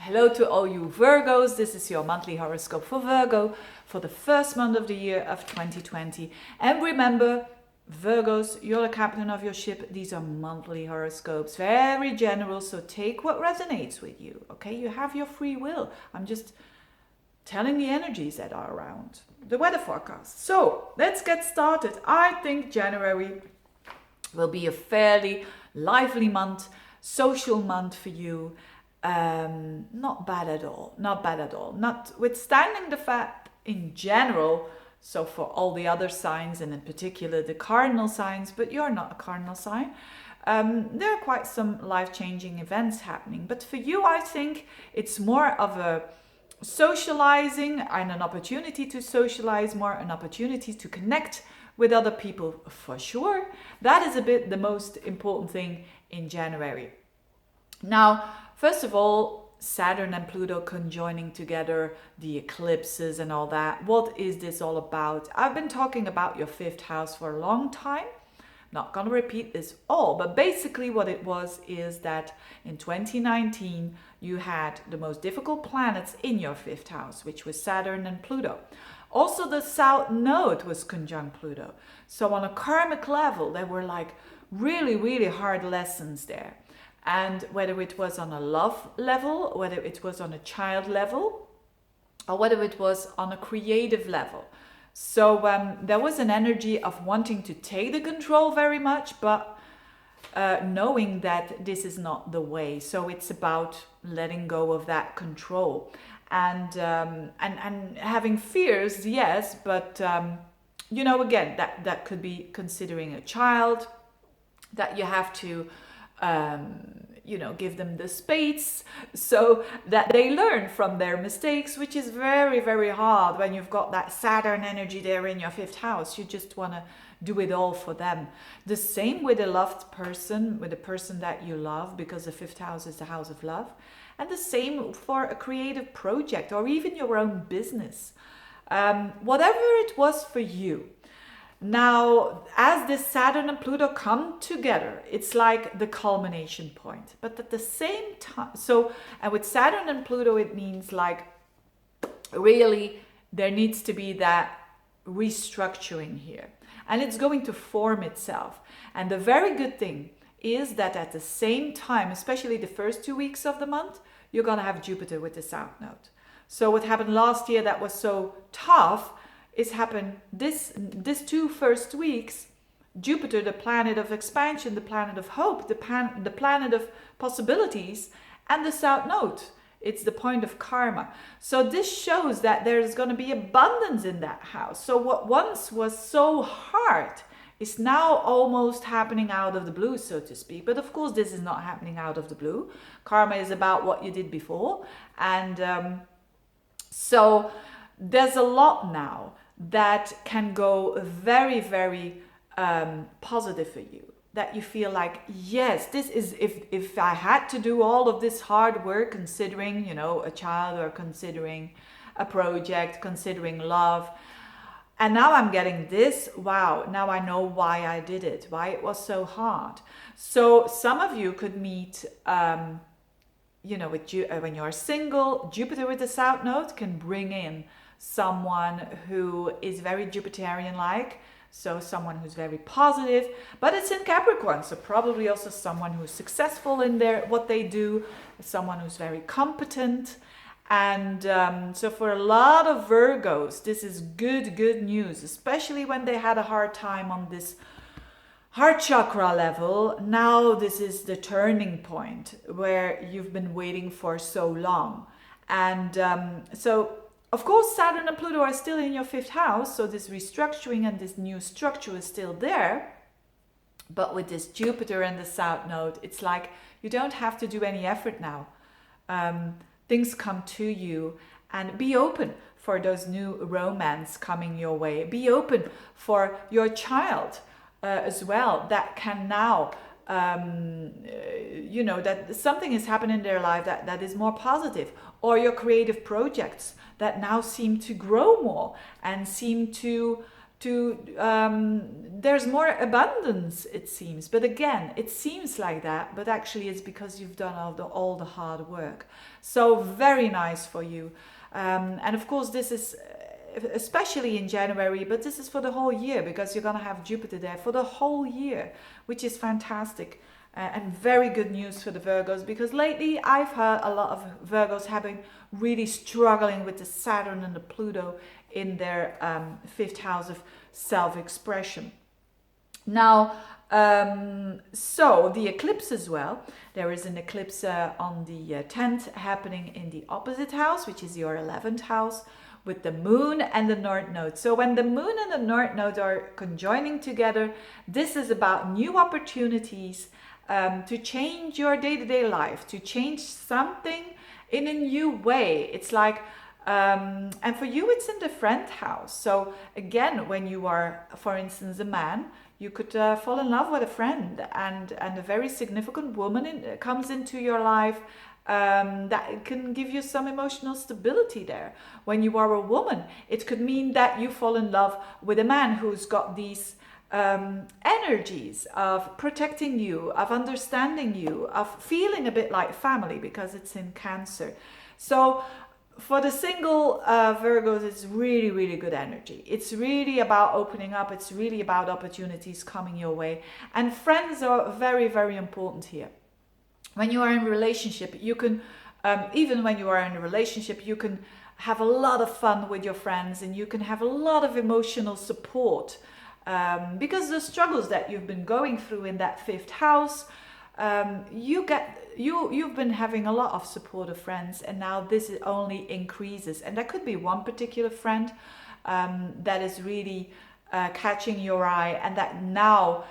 Hello to all you Virgos. This is your monthly horoscope for Virgo for the first month of the year of 2020. And remember, Virgos, you're the captain of your ship. These are monthly horoscopes, very general, so take what resonates with you, okay? You have your free will. I'm just telling the energies that are around. The weather forecast. So, let's get started. I think January will be a fairly lively month, social month for you. Not bad at all. Notwithstanding the fact in general, so for all the other signs and in particular the cardinal signs, but you're not a cardinal sign, there are quite some life-changing events happening. But for you, I think it's more of a socializing and an opportunity to socialize, more an opportunity to connect with other people for sure. That is a bit the most important thing in January. Now, first of all, Saturn and Pluto conjoining together, the eclipses and all that. What is this all about? I've been talking about your fifth house for a long time. Not going to repeat this all, but basically what it was is that in 2019, you had the most difficult planets in your fifth house, which was Saturn and Pluto. Also, the South Node was conjunct Pluto. So on a karmic level, there were like really, really hard lessons there. And whether it was on a love level, whether it was on a child level, or whether it was on a creative level. So there was an energy of wanting to take the control very much, but knowing that this is not the way. So it's about letting go of that control. And having fears, yes, but again, that could be considering a child, that you have to give them the space so that they learn from their mistakes, which is very, very hard when you've got that Saturn energy there in your fifth house. You just want to do it all for them. The same with a loved person, with a person that you love, because the fifth house is the house of love. And the same for a creative project or even your own business. Whatever it was for you. Now, as this Saturn and Pluto come together, it's like the culmination point. But at the same time, and with Saturn and Pluto, it means like really there needs to be that restructuring here. And it's going to form itself. And the very good thing is that at the same time, especially the first 2 weeks of the month, you're going to have Jupiter with the South Node. So what happened last year that was so tough is happened this two first weeks. Jupiter, the planet of expansion, the planet of hope, the planet of possibilities, and the South Node. It's the point of karma. So this shows that there's going to be abundance in that house. So what once was so hard is now almost happening out of the blue, so to speak. But of course, this is not happening out of the blue. Karma is about what you did before. And so there's a lot now that can go very, very positive for you. That you feel like, yes, this is, if I had to do all of this hard work, considering, a child or considering a project, considering love, and now I'm getting this, wow, now I know why I did it, why it was so hard. So some of you could meet, when you're single, Jupiter with the South Node can bring in someone who is very Jupiterian-like, so someone who's very positive, but it's in Capricorn, so probably also someone who's successful in what they do, someone who's very competent. And so for a lot of Virgos, this is good news, especially when they had a hard time on this heart chakra level. Now this is the turning point where you've been waiting for so long. And so of course, Saturn and Pluto are still in your fifth house, so this restructuring and this new structure is still there. But with this Jupiter and the South Node, it's like you don't have to do any effort now. Things come to you, and be open for those new romance coming your way. Be open for your child as well, that can now that something is happening in their life that is more positive, or your creative projects that now seem to grow more and seem to there's more abundance, it seems. But again, it seems like that, but actually it's because you've done all the hard work. So very nice for you. And of course, this is especially in January, but this is for the whole year, because you're going to have Jupiter there for the whole year, which is fantastic. And very good news for the Virgos, because lately I've heard a lot of Virgos having really struggling with the Saturn and the Pluto in their fifth house of self-expression. Now, so the eclipse as well, there is an eclipse on the 10th happening in the opposite house, which is your 11th house, with the moon and the north node. So when the moon and the north node are conjoining together, this is about new opportunities to change your day-to-day life, to change something in a new way. It's like, and for you, it's in the friend house. So again, when you are, for instance, a man, you could fall in love with a friend, and a very significant woman comes into your life that can give you some emotional stability there. When you are a woman, it could mean that you fall in love with a man who's got these energies of protecting you, of understanding you, of feeling a bit like family, because it's in Cancer. So for the single Virgos, it's really, really good energy. It's really about opening up. It's really about opportunities coming your way. And friends are very, very important here. When you are in a relationship, you can, even when you are in a relationship, you can have a lot of fun with your friends, and you can have a lot of emotional support. Because the struggles that you've been going through in that fifth house, you've been having a lot of supportive friends, and now this only increases. And that could be one particular friend that is really catching your eye, and that now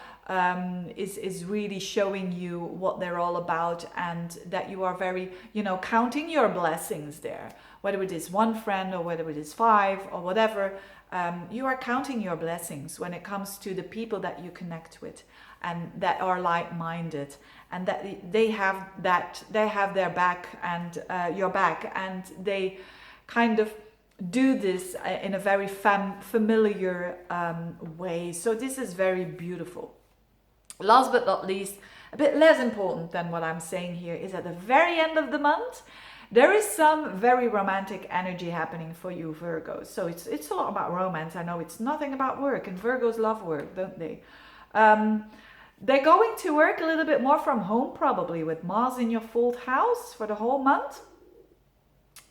is really showing you what they're all about, and that you are very, counting your blessings there. Whether it is one friend or whether it is five or whatever, you are counting your blessings when it comes to the people that you connect with, and that are like-minded, and that they have their back and your back, and they kind of do this in a very familiar way. So this is very beautiful. Last but not least, a bit less important than what I'm saying here, is at the very end of the month, there is some very romantic energy happening for you, Virgos. So it's a lot about romance. I know it's nothing about work, and Virgos love work, don't they? They're going to work a little bit more from home, probably, with Mars in your fourth house for the whole month.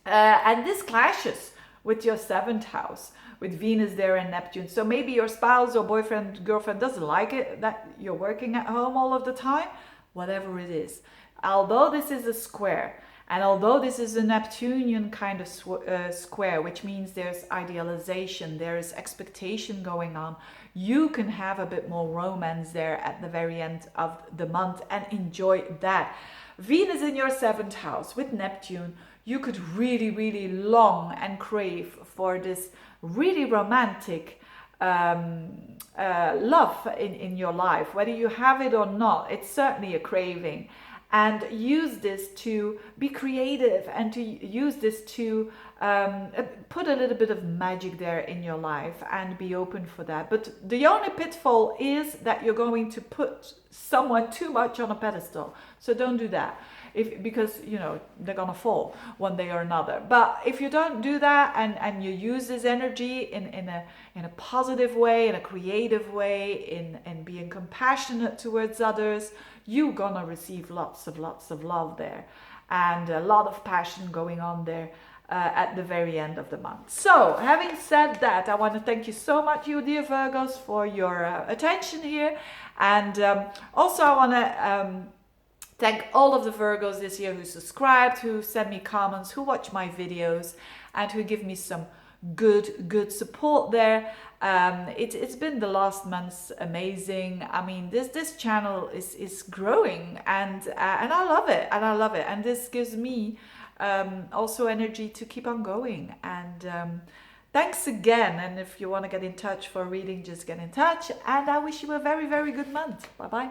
And this clashes with your seventh house, with Venus there and Neptune. So maybe your spouse or boyfriend, girlfriend doesn't like it that you're working at home all of the time, whatever it is. Although this is a square, and although this is a Neptunian kind of square, which means there's idealization, there is expectation going on, you can have a bit more romance there at the very end of the month and enjoy that. Venus in your seventh house with Neptune, you could really, really long and crave for this really romantic love in your life. Whether you have it or not, it's certainly a craving. And use this to be creative, and to use this to put a little bit of magic there in your life, and be open for that. But the only pitfall is that you're going to put someone too much on a pedestal. So don't do that. Because they're gonna fall one day or another. But if you don't do that, and you use this energy in a positive way, in a creative way, in being compassionate towards others, you're gonna receive lots of love there, and a lot of passion going on there at the very end of the month. So having said that, I want to thank you so much, you dear Virgos, for your attention here, and also I want to thank all of the Virgos this year who subscribed, who send me comments, who watch my videos, and who give me some good support there. It's been the last months amazing. I mean, this channel is growing, and I love it, and this gives me also energy to keep on going. And thanks again. And if you want to get in touch for a reading, just get in touch, and I wish you a very, very good month. Bye bye.